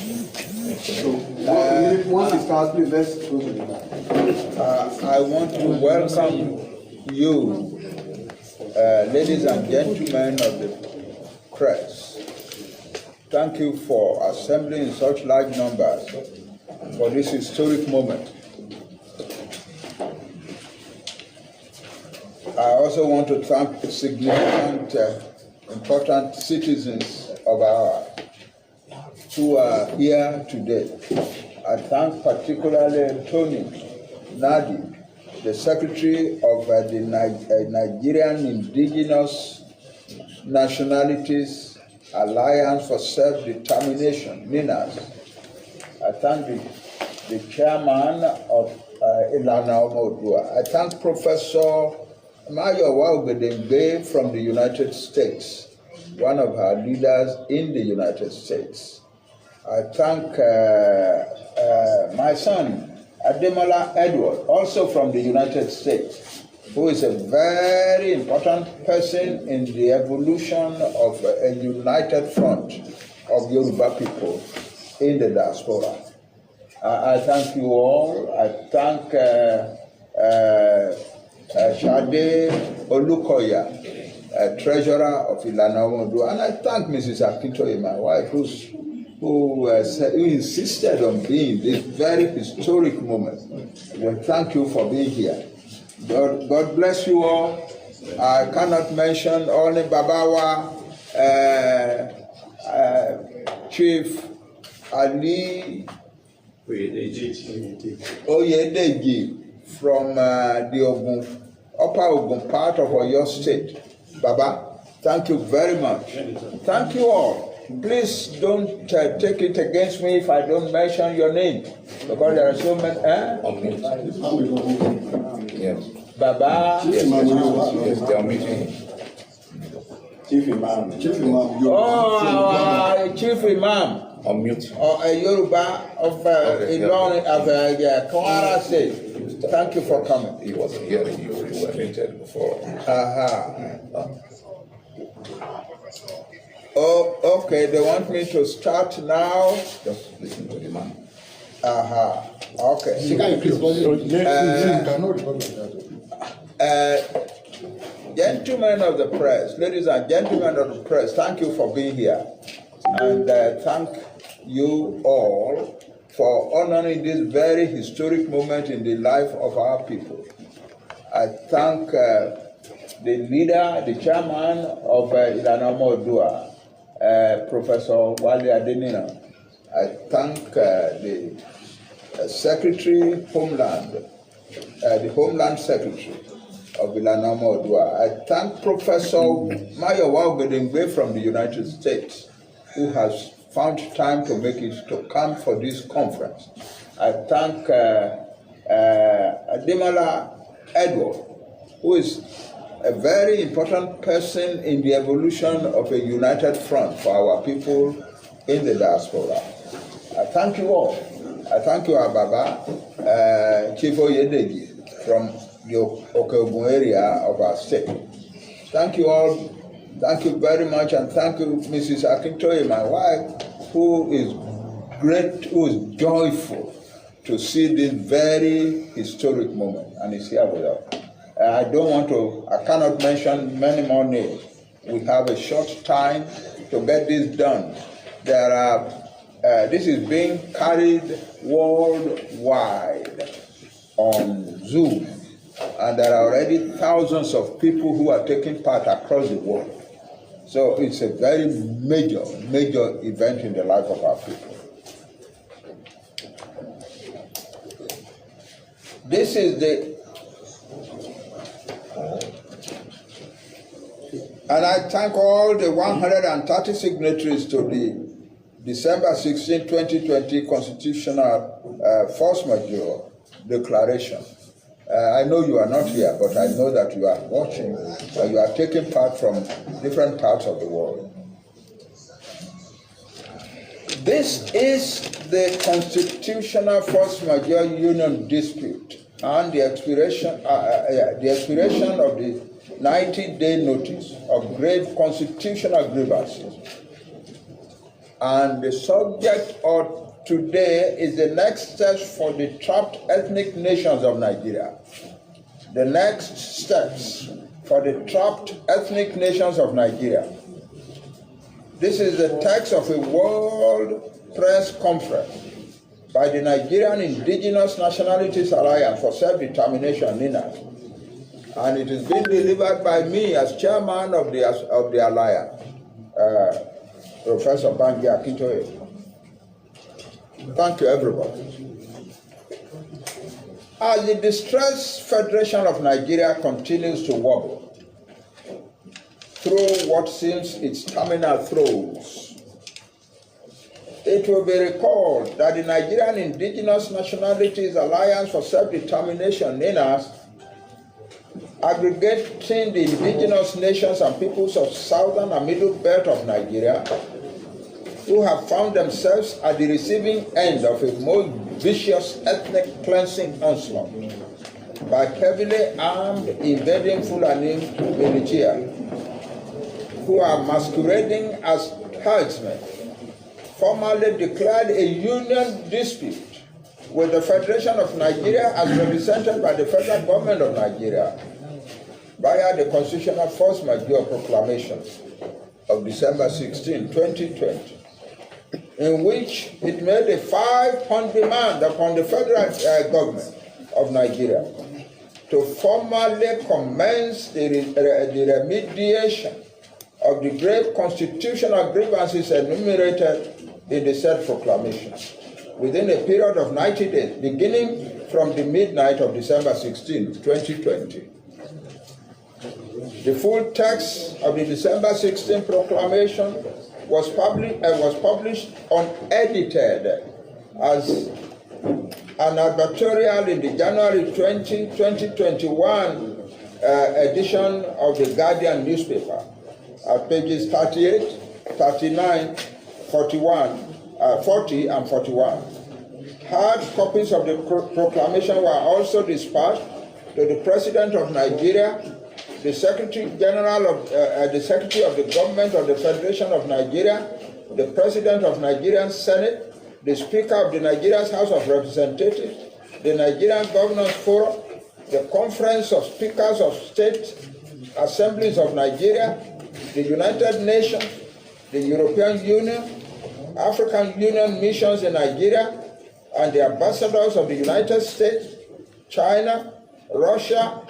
So, once it starts, please, let's go to the back. I want to welcome you, ladies and gentlemen of the press. Thank you for assembling in such large numbers for this historic moment. I also want to thank significant, important citizens of our who are here today. I thank particularly Tony Nadi, the Secretary of the Nigerian Indigenous Nationalities Alliance for Self-Determination, NINAS. I thank the chairman of Oduduwa. I thank Professor Mayowa Ogedengbe from the United States, one of our leaders in the United States. I thank my son, Ademola Edward, also from the United States, who is a very important person in the evolution of a united front of Yoruba people in the diaspora. I thank you all. I thank Shade Olukoya, treasurer of Ilana Oduduwa, and I thank Mrs. Akintoye, my wife, who insisted on being this very historic moment. Well, thank you for being here. God bless you all. I cannot mention only Babawa, Chief Ali Oyedeji from the Upper Ogun part of Oyo State. Baba, thank you very much. Thank you all. Please don't take it against me if I don't mention your name, because there are so many. Yes. Baba. Yes, they are meeting. Chief Imam. Oh, Chief Imam. Unmute. A Yoruba of Ilorin of Kwara State. Thank you for coming. He wasn't hearing you. You were muted before. Oh, okay. They want me to start now. Just listen to the man. Okay. Gentlemen of the press, ladies and gentlemen of the press, thank you for being here. And thank you all for honoring this very historic moment in the life of our people. I thank the leader, the chairman of Ilana Oduduwa, Professor Wale Adenina. I thank the Secretary Homeland, the Homeland Secretary of Ilana Oduduwa. I thank Professor Mayowa Ogedengbe from the United States, who has found time to make it to come for this conference. I thank Ademola Edward, who is a very important person in the evolution of a united front for our people in the diaspora. I thank you all. I thank you, Ababa, Chief Oyedeji from the Okeogun area of our state. Thank you all. Thank you very much, and thank you, Mrs. Akintoye, my wife, who is great, who is joyful to see this very historic moment, and is here with us. I cannot mention many more names. We have a short time to get this done. This is being carried worldwide on Zoom, and there are already thousands of people who are taking part across the world. So it's a very major event in the life of our people. This is and I thank all the 130 signatories to the December 16, 2020 Constitutional Force Majeure Declaration. I know you are not here, but I know that you are watching, and you are taking part from different parts of the world. This is the constitutional force majeure union dispute and the expiration of the 90-day notice of grave constitutional grievances. And the subject of today is the next steps for the trapped ethnic nations of Nigeria. The next steps for the trapped ethnic nations of Nigeria. This is the text of a World Press Conference by the Nigerian Indigenous Nationalities Alliance for Self-Determination, NINAS. And it is being delivered by me as chairman of the alliance, Professor Banji Akintoye. Thank you, everybody. As the distressed Federation of Nigeria continues to wobble through what seems its terminal throes, it will be recalled that the Nigerian Indigenous Nationalities Alliance for Self-Determination, NINAS, aggregating the indigenous nations and peoples of southern and middle belt of Nigeria, who have found themselves at the receiving end of a most vicious ethnic cleansing onslaught by heavily armed invading Fulani militia, who are masquerading as herdsmen, formally declared a union dispute with the Federation of Nigeria as represented by the federal government of Nigeria via the constitutional force majeure proclamation of December 16, 2020, in which it made a 5-point demand upon the federal government of Nigeria to formally commence the remediation of the grave constitutional grievances enumerated in the said proclamation within a period of 90 days, beginning from the midnight of December 16, 2020. The full text of the December 16 proclamation was published unedited as an advertorial in the January 20, 2021 edition of the Guardian newspaper at pages 38, 39, 41, 40 and 41. Hard copies of the proclamation were also dispatched to the President of Nigeria, the Secretary General of the Secretary of the Government of the Federation of Nigeria, the President of Nigerian Senate, the Speaker of the Nigeria's House of Representatives, the Nigerian Governors Forum, the Conference of Speakers of State Assemblies of Nigeria, the United Nations, the European Union, African Union missions in Nigeria, and the ambassadors of the United States, China, Russia,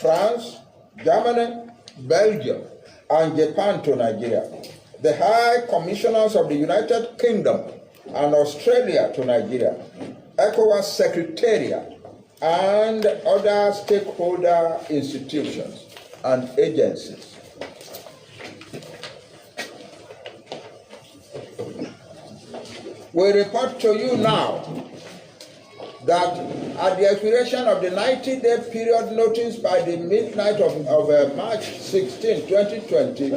France, Germany, Belgium, and Japan to Nigeria, the High Commissioners of the United Kingdom and Australia to Nigeria, ECOWAS Secretariat, and other stakeholder institutions and agencies. We report to you now that at the expiration of the 90-day period noticed by the midnight of March 16, 2020,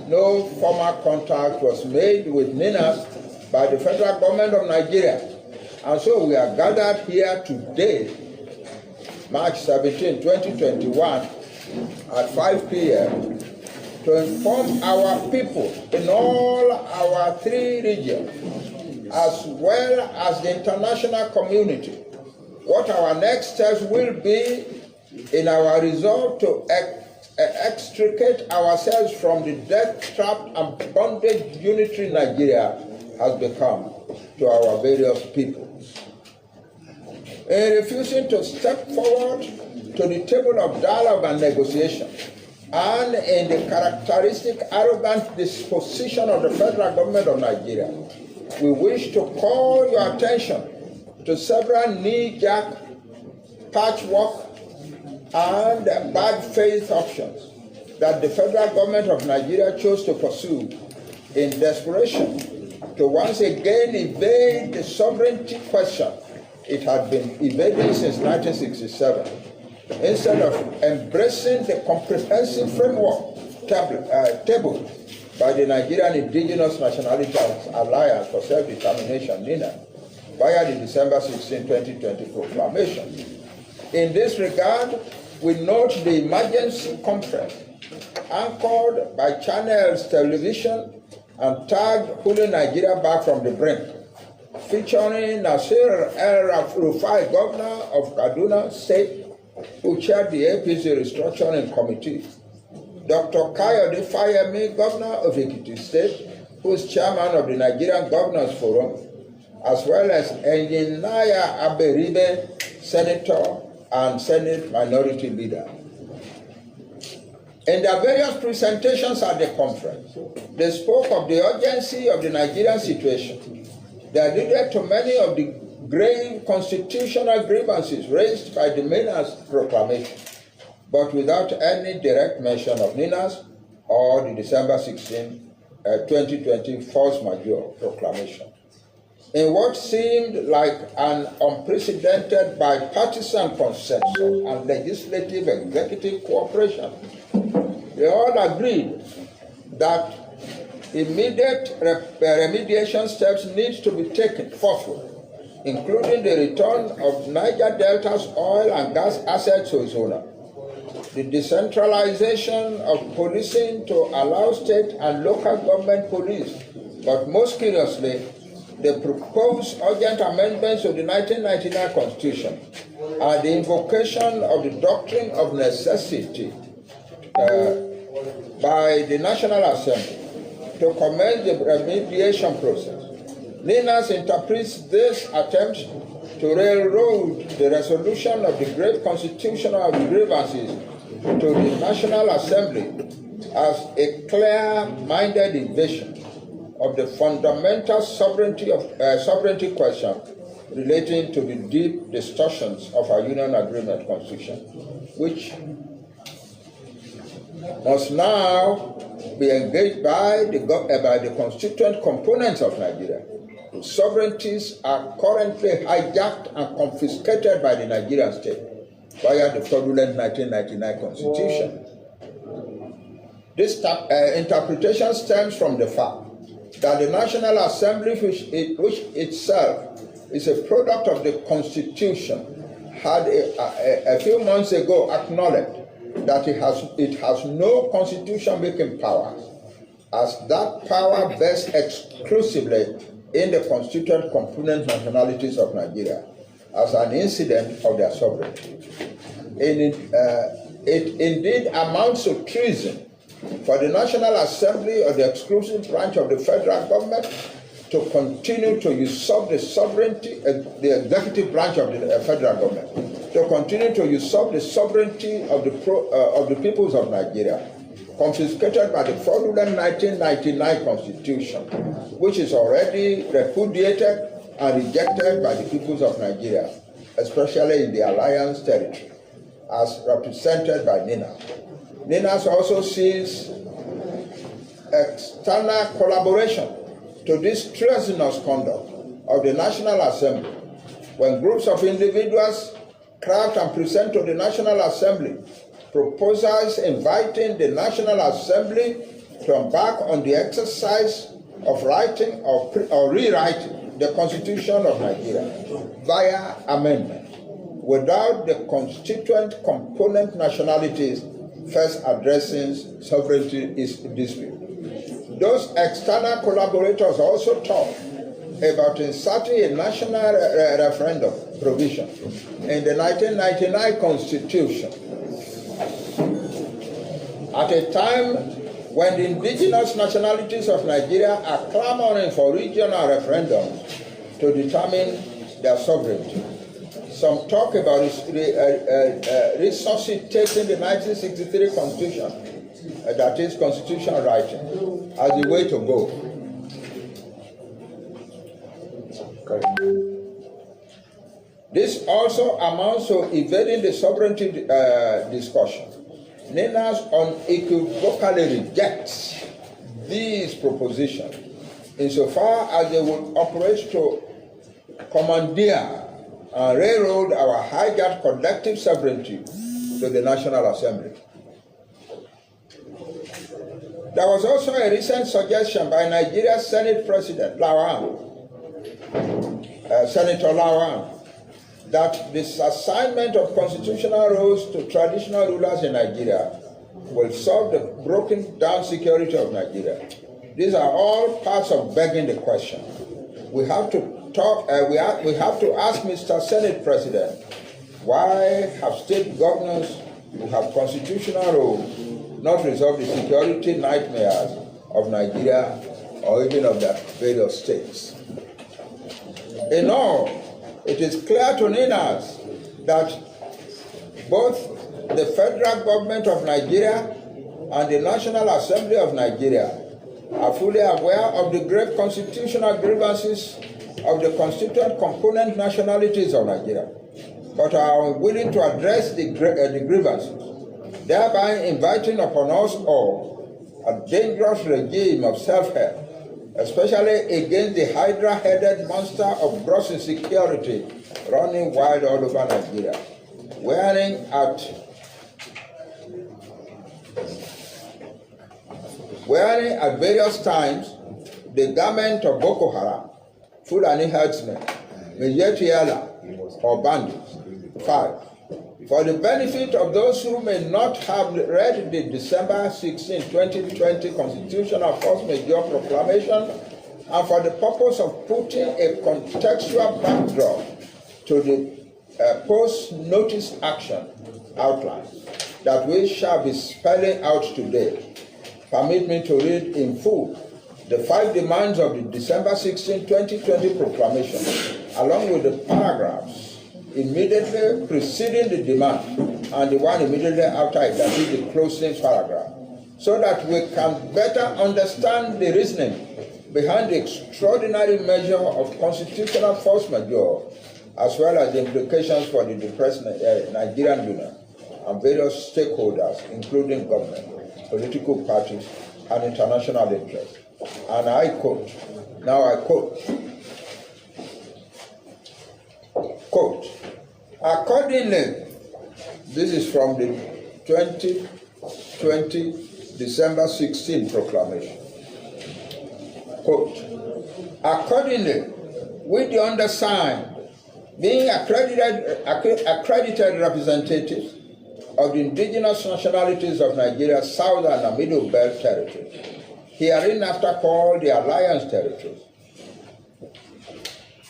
no formal contact was made with NINAS by the federal government of Nigeria. And so we are gathered here today, March 17, 2021, at 5 p.m. to inform our people in all our 3 regions, as well as the international community, what our next steps will be in our resolve to extricate ourselves from the death trap and bondage unitary Nigeria has become to our various peoples. In refusing to step forward to the table of dialogue and negotiation, and in the characteristic arrogant disposition of the federal government of Nigeria, we wish to call your attention to several knee-jerk, patchwork, and bad faith options that the federal government of Nigeria chose to pursue in desperation to once again evade the sovereignty question it had been evading since 1967, instead of embracing the comprehensive framework tabled by the Nigerian Indigenous Nationalities Alliance for Self-Determination, NINA, via the December 16, 2020 proclamation. In this regard, we note the emergency conference anchored by Channels Television and tagged Pulling Nigeria Back from the Brink, featuring Nasir El-Rufai, governor of Kaduna State, who chaired the APC restructuring committee, Dr. Kayode Fayemi, governor of Ekiti State, who is chairman of the Nigerian Governors Forum, as well as Engineer Aberibe, senator and Senate minority leader. In their various presentations at the conference, they spoke of the urgency of the Nigerian situation. They alluded to many of the grave constitutional grievances raised by the Ninas proclamation, but without any direct mention of Ninas or the December 16, 2020 force majeure proclamation. In what seemed like an unprecedented bipartisan consensus and legislative executive cooperation, they all agreed that immediate remediation steps need to be taken forthwith, including the return of Niger Delta's oil and gas assets to its owner, the decentralization of policing to allow state and local government police, but most curiously, the proposed urgent amendments to the 1999 Constitution and the invocation of the doctrine of necessity by the National Assembly to commence the remediation process. Ninas interprets this attempt to railroad the resolution of the grave constitutional grievances to the National Assembly as a clear-minded invasion of the fundamental sovereignty question relating to the deep distortions of our Union Agreement Constitution, which must now be engaged by the constituent components of Nigeria, whose sovereignties are currently hijacked and confiscated by the Nigerian state via the fraudulent 1999 Constitution. This interpretation stems from the fact that the National Assembly, which itself is a product of the Constitution, had a few months ago acknowledged that it has no constitution-making power, as that power vests exclusively in the constituent component nationalities of Nigeria as an incident of their sovereignty. It indeed amounts to treason for the National Assembly or the exclusive branch of the federal government to continue to usurp the sovereignty, the executive branch of the federal government, to continue to usurp the sovereignty of the peoples of Nigeria, confiscated by the fraudulent 1999 Constitution, which is already repudiated and rejected by the peoples of Nigeria, especially in the Alliance territory, as represented by Ninas. Ninas also sees external collaboration to this treasonous conduct of the National Assembly when groups of individuals craft and present to the National Assembly proposals inviting the National Assembly to embark on the exercise of writing or rewriting the Constitution of Nigeria via amendment without the constituent component nationalities first addressing sovereignty dispute. Those external collaborators also talk about inserting a national referendum provision in the 1999 Constitution at a time when the indigenous nationalities of Nigeria are clamoring for regional referendums to determine their sovereignty. Some talk about resuscitating the 1963 Constitution, that is constitution writing, as the way to go. This also amounts to evading the sovereignty discussion. Ninas unequivocally rejects these propositions insofar as they will operate to commandeer and railroad our hijacked collective sovereignty to the National Assembly. There was also a recent suggestion by Nigeria's Senate President, Senator Lawan, that this assignment of constitutional roles to traditional rulers in Nigeria will solve the broken down security of Nigeria. These are all parts of begging the question. We have to talk. We have to ask Mr. Senate President, why have state governors who have constitutional roles not resolved the security nightmares of Nigeria or even of the various states? In all, it is clear to us that both the federal government of Nigeria and the National Assembly of Nigeria are fully aware of the grave constitutional grievances of the constituent component nationalities of Nigeria, but are unwilling to address the grievances, thereby inviting upon us all a dangerous regime of self-help, especially against the hydra-headed monster of gross insecurity running wild all over Nigeria, wearing at various times the garment of Boko Haram, Fulani herdsmen, Mejetiala, or bandits. 5. For the benefit of those who may not have read the December 16, 2020 Constitutional Force Majeure Proclamation, and for the purpose of putting a contextual backdrop to the post-notice action outline that we shall be spelling out today, permit me to read in full the 5 demands of the December 16, 2020 proclamation, along with the paragraphs immediately preceding the demand and the one immediately after it, that is the closing paragraph, so that we can better understand the reasoning behind the extraordinary measure of constitutional force majeure, as well as the implications for the depressed Nigerian Union and various stakeholders, including government, political parties, and international interests. And I quote, accordingly, this is from the 2020 December 16 proclamation. Quote, accordingly, with the undersigned, being accredited representatives of the indigenous nationalities of Nigeria's southern and middle belt territories, hereinafter called the Alliance territories,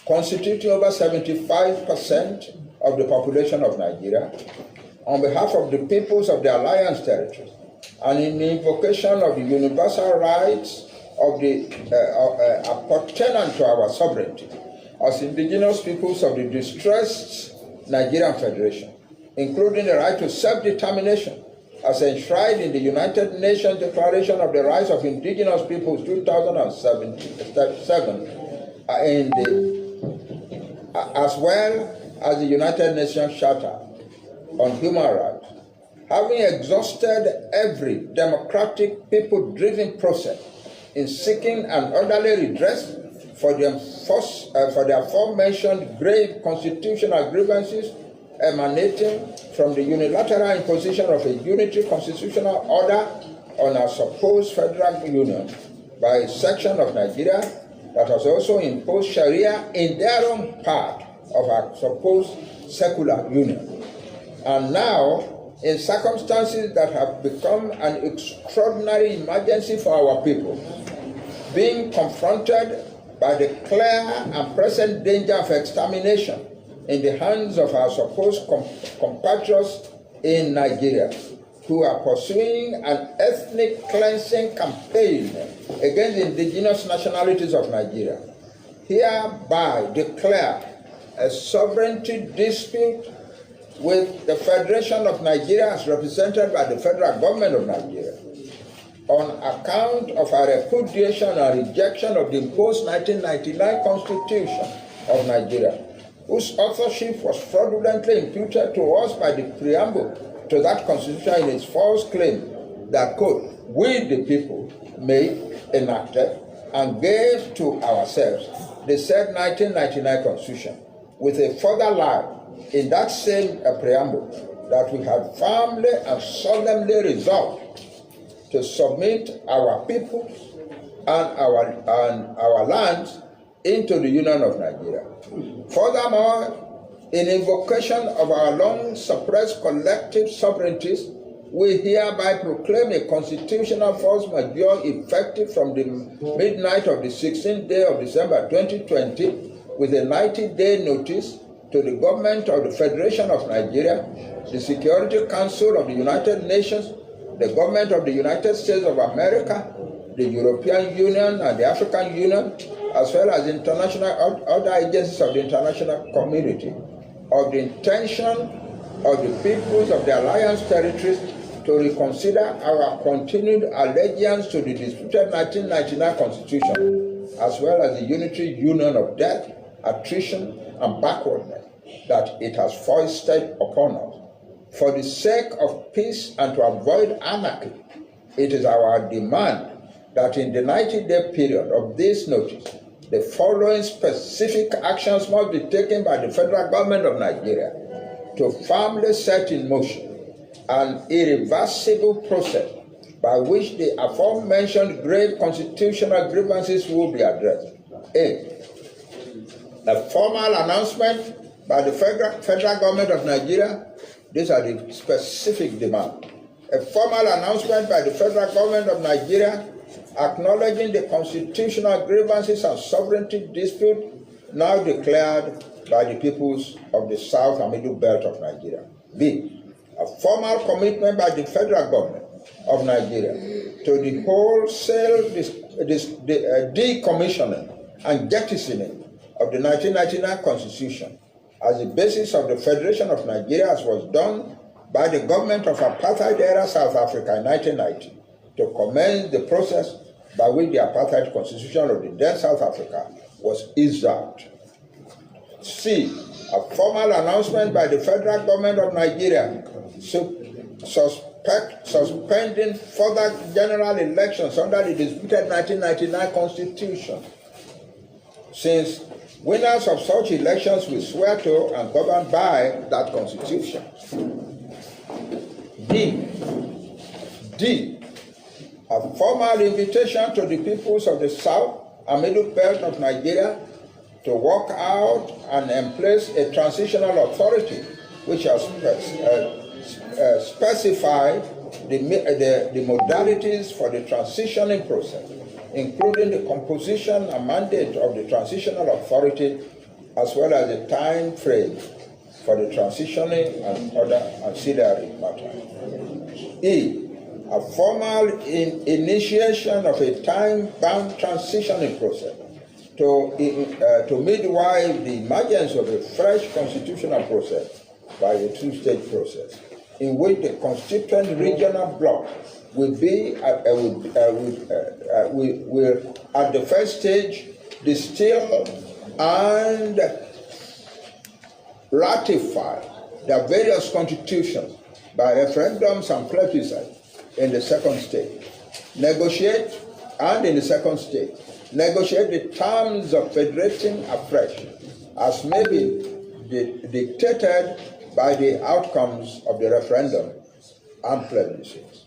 constituting over 75% of the population of Nigeria, on behalf of the peoples of the Alliance territories, and in invocation of the universal rights of the appertinent to our sovereignty, as indigenous peoples of the distressed Nigerian Federation, including the right to self-determination, as enshrined in the United Nations Declaration of the Rights of Indigenous Peoples 2007, as well as the United Nations Charter on Human Rights, having exhausted every democratic, people-driven process in seeking an orderly redress for the aforementioned grave constitutional grievances emanating from the unilateral imposition of a unitary constitutional order on our supposed federal union by a section of Nigeria that has also imposed Sharia in their own part of our supposed secular union. And now, in circumstances that have become an extraordinary emergency for our people, being confronted by the clear and present danger of extermination in the hands of our supposed compatriots in Nigeria, who are pursuing an ethnic cleansing campaign against the indigenous nationalities of Nigeria, hereby declare a sovereignty dispute with the Federation of Nigeria as represented by the federal government of Nigeria on account of our repudiation and rejection of the imposed 1999 Constitution of Nigeria, whose authorship was fraudulently imputed to us by the preamble to that Constitution in its false claim that, quote, we the people made, enacted, and gave to ourselves the said 1999 Constitution, with a further lie in that same preamble that we had firmly and solemnly resolved to submit our peoples and our lands into the Union of Nigeria. Furthermore, in invocation of our long suppressed collective sovereignties we hereby proclaim a constitutional force majeure effective from the midnight of the 16th day of December 2020 with a 90-day notice to the government of the Federation of Nigeria, the Security Council of the United Nations, the government of the United States of America, the European Union and the African Union, as well as international other agencies of the international community, of the intention of the peoples of the Alliance territories to reconsider our continued allegiance to the disputed 1999 Constitution, as well as the unitary union of death, attrition, and backwardness that it has foisted upon us. For the sake of peace and to avoid anarchy, it is our demand that in the 90-day period of this notice, the following specific actions must be taken by the federal government of Nigeria to firmly set in motion an irreversible process by which the aforementioned grave constitutional grievances will be addressed. A. A formal announcement by the federal government of Nigeria. These are the specific demands. A formal announcement by the federal government of Nigeria acknowledging the constitutional grievances and sovereignty dispute now declared by the peoples of the South and Middle Belt of Nigeria. B. A formal commitment by the federal government of Nigeria to the wholesale decommissioning and jettisoning of the 1999 Constitution as the basis of the Federation of Nigeria, as was done by the government of apartheid-era South Africa in 1990, to commence the process by which the apartheid constitution of the then South Africa was eased out. C. A formal announcement by the federal government of Nigeria suspending further general elections under the disputed 1999 Constitution, since winners of such elections will swear to and govern by that Constitution. D. A formal invitation to the peoples of the South and Middle Belt of Nigeria to work out and emplace a transitional authority which has specified the modalities for the transitioning process, including the composition and mandate of the transitional authority, as well as the time frame for the transitioning and other ancillary matters. E. A formal initiation of a time-bound transitioning process to midwife the emergence of a fresh constitutional process by a two-stage process, in which the constituent regional bloc will at the first stage distill and ratify the various constitutions by referendums and plebiscites in the second stage. Negotiate the terms of federating afresh as may be dictated by the outcomes of the referendum and plebiscites.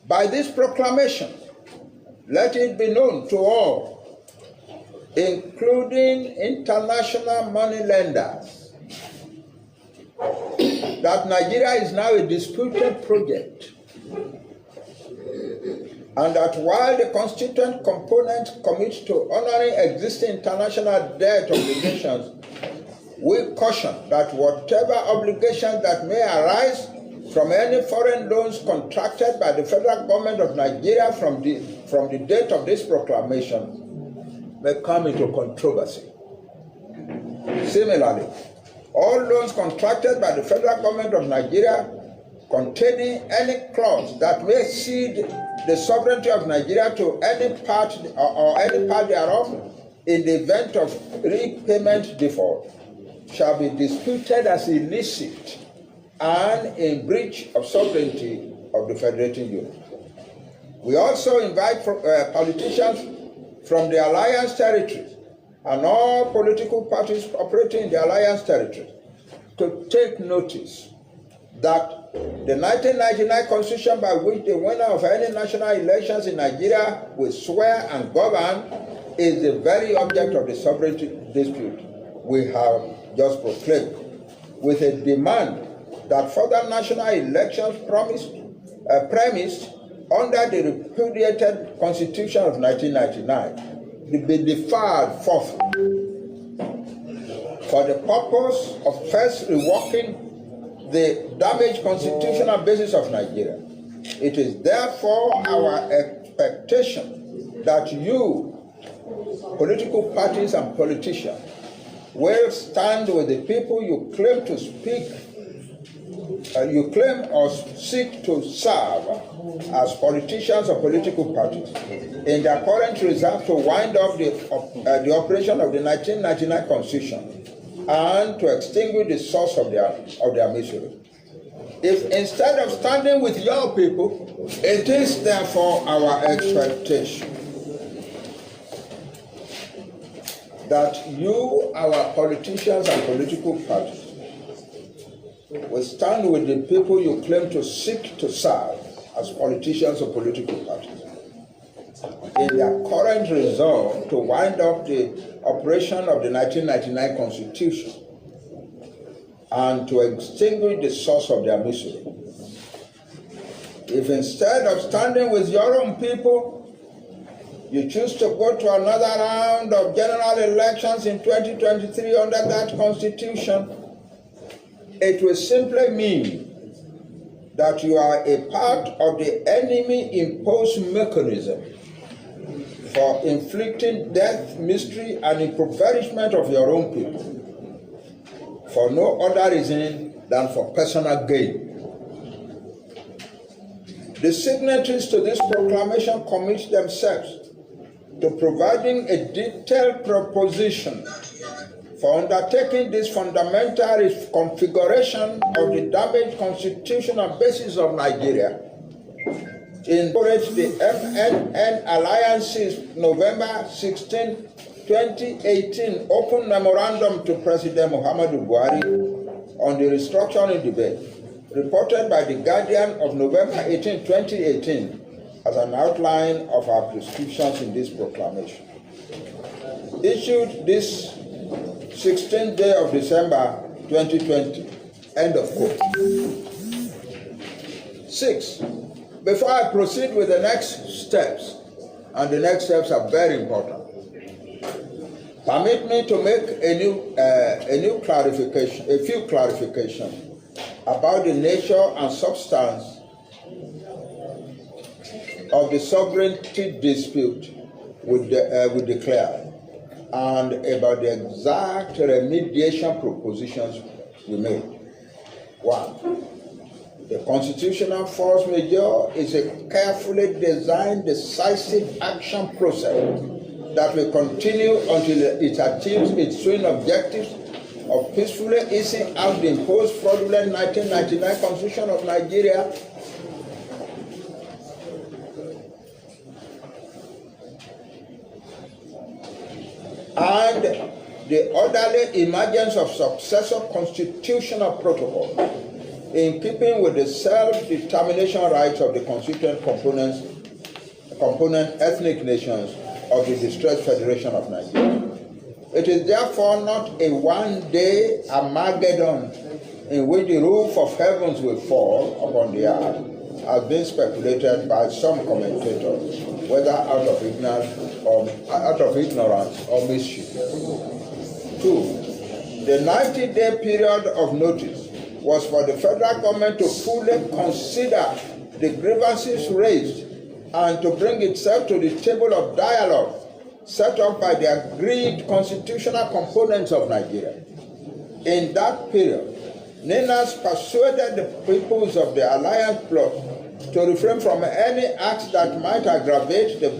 By this proclamation, let it be known to all, including international money lenders, that Nigeria is now a disputed project, and that while the constituent components commit to honoring existing international debt obligations, we caution that whatever obligations that may arise from any foreign loans contracted by the federal government of Nigeria from the date of this proclamation may come into controversy. Similarly, all loans contracted by the federal government of Nigeria containing any clause that may cede the sovereignty of Nigeria to any part or any part thereof in the event of repayment default shall be disputed as illicit and in breach of sovereignty of the federating unit. We also invite politicians from the Alliance territories and all political parties operating in the Alliance territories to take notice that the 1999 Constitution, by which the winner of any national elections in Nigeria will swear and govern, is the very object of the sovereignty dispute we have just proclaimed, with a demand that further national elections premised under the repudiated Constitution of 1999 will be deferred forth for the purpose of first reworking the damaged constitutional basis of Nigeria. It is therefore our expectation that you, political parties and politicians, will stand with the people you claim to speak, you claim or seek to serve as politicians or political parties in their current resolve to wind up the operation of the 1999 Constitution and to extinguish the source of their misery. If instead of standing with your people, it is therefore our expectation that you, our politicians and political parties, will stand with the people you claim to seek to serve as politicians or political parties in their current resolve to wind up the operation of the 1999 Constitution and to extinguish the source of their misery. If instead of standing with your own people, you choose to go to another round of general elections in 2023 under that Constitution, it will simply mean that you are a part of the enemy-imposed mechanism for inflicting death, misery, and impoverishment of your own people for no other reason than for personal gain. The signatories to this proclamation commit themselves to providing a detailed proposition for undertaking this fundamental configuration of the damaged constitutional basis of Nigeria. Encourage the MNN Alliance's November 16, 2018 open memorandum to President Muhammadu Buhari on the restructuring debate, reported by The Guardian of November 18, 2018, as an outline of our prescriptions in this proclamation. Issued this 16th day of December 2020. End of quote. 6. Before I proceed with the next steps, and the next steps are very important, permit me to make a few clarifications about the nature and substance of the sovereignty dispute we declared, and about the exact remediation propositions we made. 1. The constitutional force majeure is a carefully designed, decisive action process that will continue until it achieves its twin objectives of peacefully easing out the imposed fraudulent 1999 Constitution of Nigeria and the orderly emergence of successor constitutional protocol in keeping with the self-determination rights of the constituent component ethnic nations of the distressed Federation of Nigeria. It is therefore not a one-day Armageddon in which the roof of heavens will fall upon the earth, as been speculated by some commentators, whether out of ignorance or mischief. 2. The 90-day period of notice was for the federal government to fully consider the grievances raised and to bring itself to the table of dialogue set up by the agreed constitutional components of Nigeria. In that period, Ninas persuaded the peoples of the alliance bloc to refrain from any acts that might aggravate the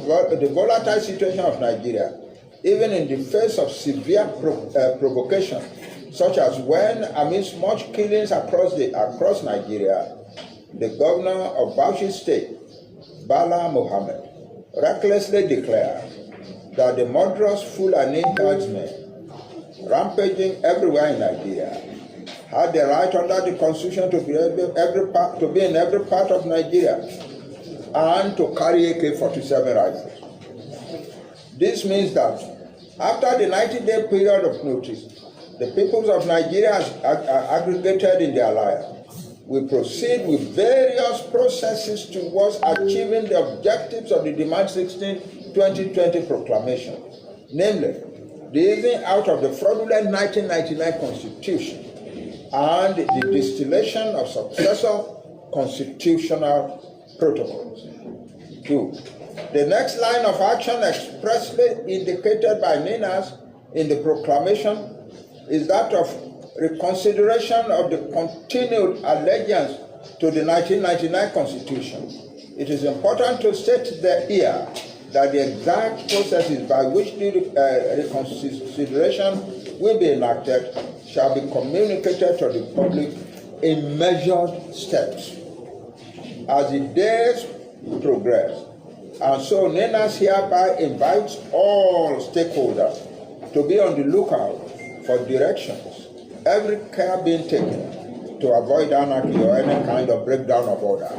volatile situation of Nigeria, even in the face of severe provocation, such as when, amidst much killings across Nigeria, the governor of Bauchi State, Bala Mohammed, recklessly declared that the murderous Fulani herdsmen rampaging everywhere in Nigeria had the right under the Constitution to be in every part of Nigeria and to carry AK-47 rifles. This means that after the 90-day period of notice, the peoples of Nigeria are aggregated in the alliance we proceed with various processes towards achieving the objectives of the Demand 16 2020 proclamation, namely, the easing out of the fraudulent 1999 Constitution and the distillation of successor constitutional protocols. 2. The next line of action expressly indicated by NINAS in the proclamation is that of reconsideration of the continued allegiance to the 1999 Constitution. It is important to state here that the exact processes by which the reconsideration will be enacted shall be communicated to the public in measured steps as the days progress. And so NINAS hereby invites all stakeholders to be on the lookout for directions, every care being taken to avoid anarchy or any kind of breakdown of order.